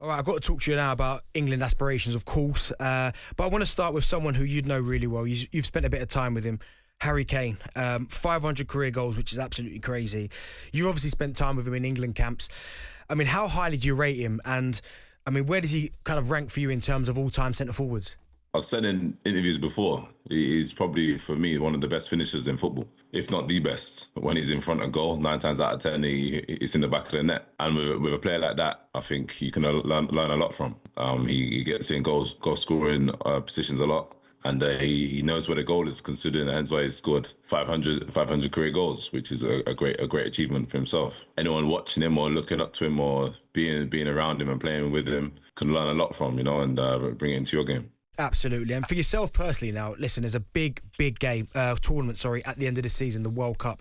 All right, I've got to talk to you now about England aspirations, of course. But I want to start with someone who you'd know really well. You've spent a bit of time with him, Harry Kane. 500 career goals, which is absolutely crazy. You obviously spent time with him in England camps. I mean, how highly do you rate him? And, I mean, where does he kind of rank for you in terms of all-time centre-forwards? I've said in interviews before, he's probably, for me, one of the best finishers in football, if not the best. When he's in front of goal, 9 times out of 10, it's in the back of the net. And with a player like that, I think you can learn a lot from. He gets in goal scoring positions a lot. And he knows where the goal is, considering that's why he's scored 500 career goals, which is a great achievement for himself. Anyone watching him or looking up to him or being around him and playing with him can learn a lot from, and bring it into your game. Absolutely. And for yourself personally now, listen, there's a big tournament, at the end of the season, the World Cup.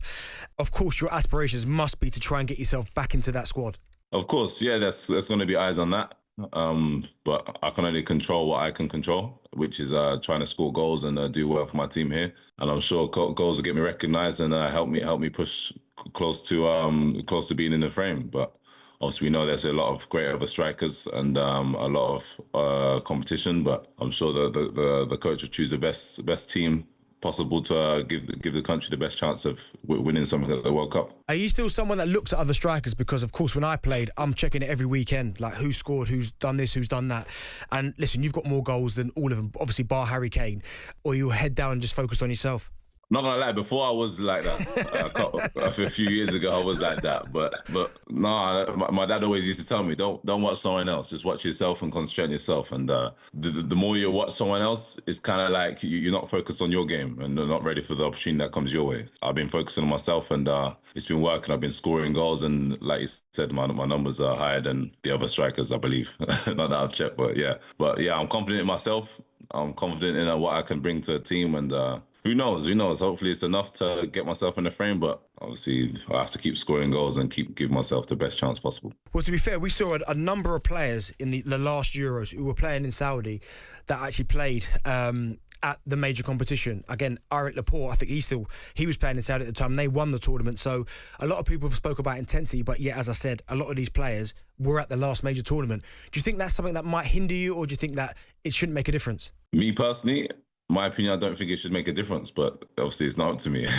Of course, your aspirations must be to try and get yourself back into that squad. Of course, yeah, there's going to be eyes on that. But I can only control what I can control, which is trying to score goals and do well for my team here. And I'm sure goals will get me recognised and help me push close to being in the frame. But obviously, we know there's a lot of great other strikers and a lot of competition. But I'm sure the coach will choose the best team possible to give the country the best chance of winning something at the World Cup. Are you still someone that looks at other strikers? Because, of course, when I played, I'm checking it every weekend, like who scored, who's done this, who's done that. And listen, you've got more goals than all of them, obviously bar Harry Kane, or you're head down and just focused on yourself. Not gonna lie, before I was like that. A few years ago, I was like that. But no, my dad always used to tell me, don't watch someone else. Just watch yourself and concentrate on yourself. And the more you watch someone else, it's kind of like you're not focused on your game and not ready for the opportunity that comes your way. I've been focusing on myself, and it's been working. I've been scoring goals, and like you said, my numbers are higher than the other strikers, I believe. Not that I've checked, but yeah, I'm confident in myself. I'm confident in what I can bring to a team, and who knows? Hopefully it's enough to get myself in the frame, but obviously I have to keep scoring goals and give myself the best chance possible. Well, to be fair, we saw a number of players in the last Euros who were playing in Saudi that actually played at the major competition. Again, Aymeric Laporte, I think he was playing in Saudi at the time. They won the tournament, so a lot of people have spoke about intensity, but yeah, as I said, a lot of these players were at the last major tournament. Do you think that's something that might hinder you, or do you think that it shouldn't make a difference? Me personally, my opinion, I don't think it should make a difference, but obviously it's not up to me.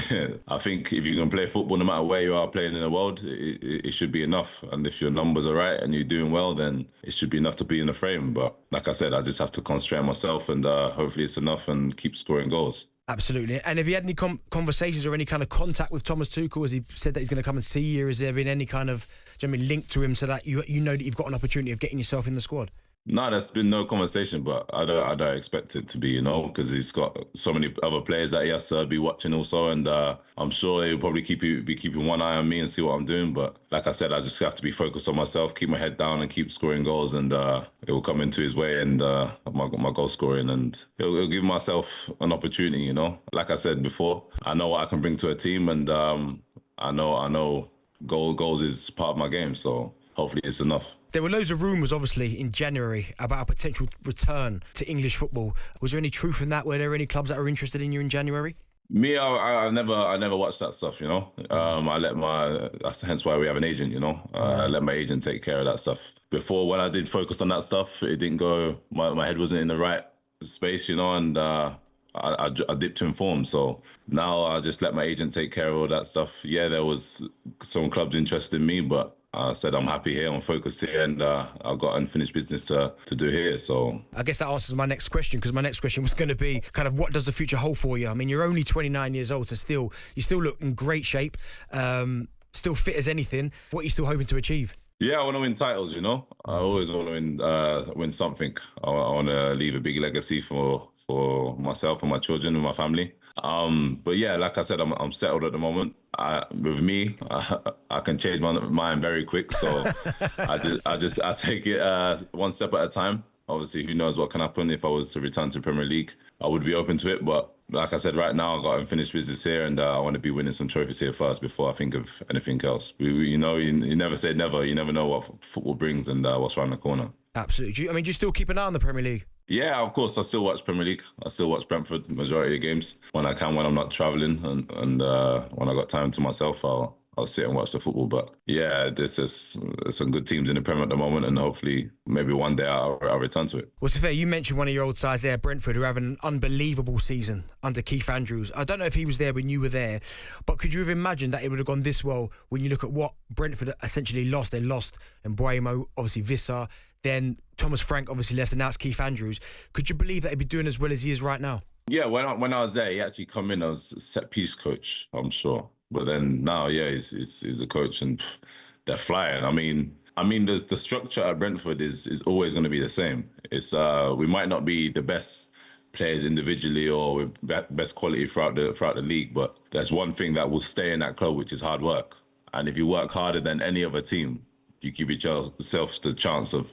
I think if you can play football, no matter where you are playing in the world, it should be enough. And if your numbers are right and you're doing well, then it should be enough to be in the frame. But like I said, I just have to concentrate on myself, and hopefully it's enough and keep scoring goals. Absolutely. And have you had any conversations or any kind of contact with Thomas Tuchel? Has he said that he's going to come and see you? Has there been any kind of link to him so that you know that you've got an opportunity of getting yourself in the squad? No, there's been no conversation, but I don't expect it to be, because he's got so many other players that he has to be watching also, and I'm sure he'll probably be keeping one eye on me and see what I'm doing. But like I said, I just have to be focused on myself, keep my head down, and keep scoring goals, and it will come into his way, and my goal scoring, and it'll give myself an opportunity. Like I said before, I know what I can bring to a team, and I know goals is part of my game, so hopefully it's enough. There were loads of rumours, obviously, in January about a potential return to English football. Was there any truth in that? Were there any clubs that were interested in you in January? Me, I never watched that stuff, that's hence why we have an agent, I let my agent take care of that stuff. Before, when I did focus on that stuff, it didn't go, my head wasn't in the right space, and I dipped in form. So now I just let my agent take care of all that stuff. Yeah, there was some clubs interested in me, but I said I'm happy here, I'm focused here, and I've got unfinished business to do here. So I guess that answers my next question, because my next question was going to be kind of what does the future hold for you? I mean, you're only 29 years old, so you still look in great shape, still fit as anything. What are you still hoping to achieve? Yeah, I want to win titles, I always want to win something. I want to leave a big legacy for myself and my children and my family. But yeah, like I said, I'm settled at the moment. With me, I can change my mind very quick. So I take it one step at a time. Obviously, who knows what can happen if I was to return to Premier League. I would be open to it, but like I said, right now I've got unfinished business here, and I want to be winning some trophies here first before I think of anything else. You never say never. You never know what football brings and what's around the corner. Absolutely. Do you still keep an eye on the Premier League? Yeah, of course. I still watch Premier League. I still watch Brentford, majority of games. When I can, when I'm not travelling, and when I got time to myself, I'll I'll sit and watch the football. But yeah, there's some good teams in the Premier at the moment, and hopefully maybe one day I'll return to it. Well, to be fair, you mentioned one of your old sides there, Brentford, who are having an unbelievable season under Keith Andrews. I don't know if he was there when you were there, but could you have imagined that it would have gone this well when you look at what Brentford essentially lost? They lost Mbuemo, obviously Vissa, then Thomas Frank obviously left, and now it's Keith Andrews. Could you believe that he'd be doing as well as he is right now? Yeah, when I was there, he actually come in as a set-piece coach, I'm sure. But then now, yeah, he's a coach, and they're flying. I mean, the structure at Brentford is always going to be the same. It's we might not be the best players individually or with best quality throughout the league, but there's one thing that will stay in that club, which is hard work. And if you work harder than any other team, you give yourself the chance of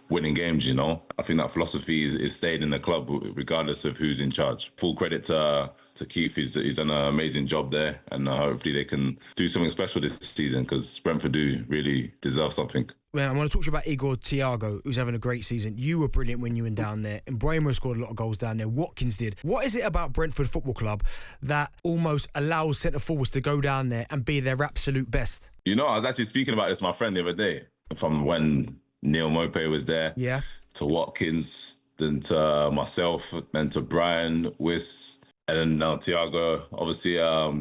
winning games, you know. I think that philosophy is stayed in the club regardless of who's in charge. Full credit to Keith. He's done an amazing job there, and hopefully they can do something special this season, because Brentford do really deserve something. Well, I want to talk to you about Igor Thiago, who's having a great season. You were brilliant when you were down there. And Mbuemo scored a lot of goals down there. Watkins did. What is it about Brentford Football Club that almost allows centre-forwards to go down there and be their absolute best? You know, I was actually speaking about this with my friend the other day, from when Neil Maupay was there, yeah, to Watkins, then to myself, then to Brian Wiss, and then now Thiago. Obviously,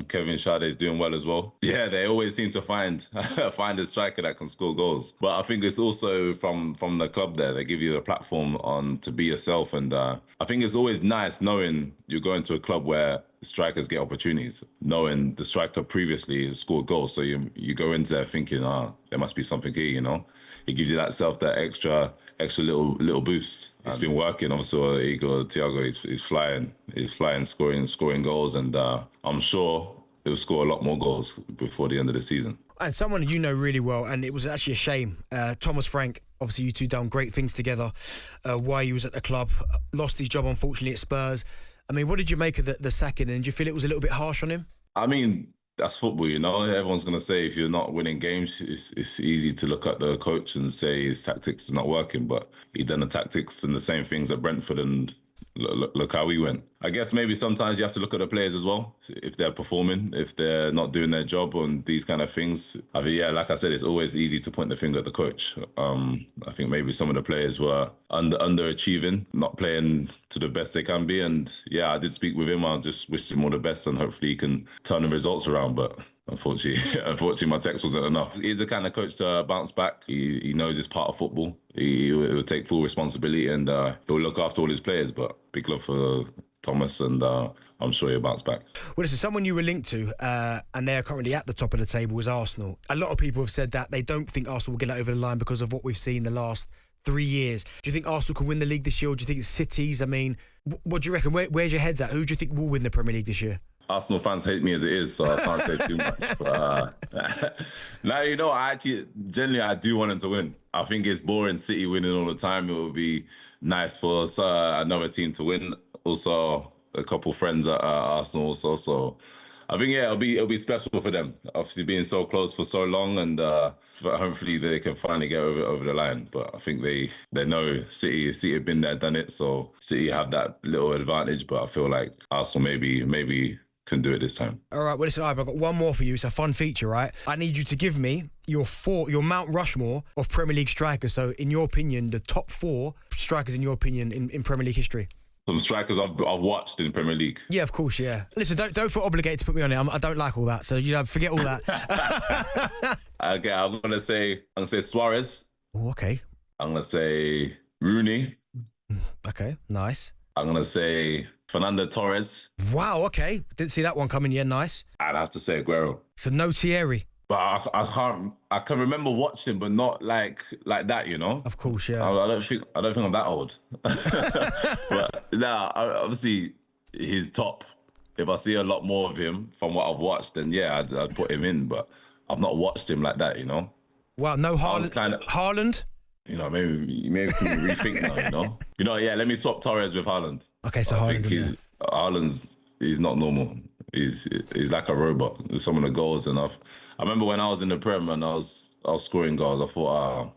Kevin Schade is doing well as well. Yeah, they always seem to find a striker that can score goals. But I think it's also from the club there. They give you the platform to be yourself, and I think it's always nice knowing you're going to a club where strikers get opportunities, knowing the striker previously has scored goals. So you go into there thinking, there must be something here, you know. It gives you that extra little boost. It's been working. Obviously, Igor Thiago, he's flying, scoring goals, and I'm sure he'll score a lot more goals before the end of the season. And someone you know really well, and it was actually a shame, Thomas Frank, obviously you two done great things together while he was at the club, lost his job unfortunately at Spurs. I mean, what did you make of the sacking, and do you feel it was a little bit harsh on him? I mean, that's football, you know. Everyone's going to say if you're not winning games, it's easy to look at the coach and say his tactics is not working, but he done the tactics and the same things at Brentford, and look how we went. I guess maybe sometimes you have to look at the players as well, if they're performing, if they're not doing their job on these kind of things. I think, yeah, like I said, it's always easy to point the finger at the coach. I think maybe some of the players were underachieving, not playing to the best they can be. And yeah, I did speak with him. I just wished him all the best, and hopefully he can turn the results around. But unfortunately, my text wasn't enough. He's the kind of coach to bounce back. He knows it's part of football. He will take full responsibility, and he'll look after all his players. But big love for Thomas, and I'm sure he'll bounce back. Well, listen, someone you were linked to, and they're currently at the top of the table, is Arsenal. A lot of people have said that they don't think Arsenal will get it over the line because of what we've seen the last 3 years. Do you think Arsenal can win the league this year, or do you think it's City's? I mean, what do you reckon? Where's your head at? Who do you think will win the Premier League this year? Arsenal fans hate me as it is, so I can't say too much. But now, you know, I do want them to win. I think it's boring City winning all the time. It would be nice for us, another team to win. Also, a couple friends at Arsenal also. So I think, yeah, it'll be special for them. Obviously, being so close for so long, and hopefully they can finally get over the line. But I think they know City have been there, done it. So City have that little advantage. But I feel like Arsenal maybe can do it this time. All right, well, listen, I've got one more for you. It's a fun feature, right? I need you to give me your Mount Rushmore of Premier League strikers. So, in your opinion, the top 4 strikers, in your opinion, in Premier League history. Some strikers I've watched in Premier League. Yeah, of course, yeah. Listen, don't feel obligated to put me on it. I don't like all that, so forget all that. Okay, I'm gonna say Suarez. Oh, okay. I'm gonna say Rooney. Okay, nice. I'm gonna say Fernando Torres. Wow, okay. Didn't see that one coming. Yeah, nice. I'd have to say Aguero. So no Thierry. But I can remember watching, but not like that, you know. Of course, yeah. I don't think I'm that old. But nah, obviously he's top. If I see a lot more of him from what I've watched, then yeah, I'd put him in. But I've not watched him like that, you know. Wow, no Haaland. Haaland. You know, maybe can rethink now. You know, yeah. Let me swap Torres with Haaland. Okay, so Haaland. Haaland's not normal. He's like a robot. Some of the goals, and I remember when I was in the Prem and I was scoring goals. I thought,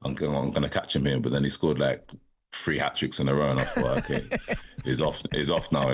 I'm gonna catch him here, but then he scored like 3 hat-tricks in a row, and I thought, okay, he's off now.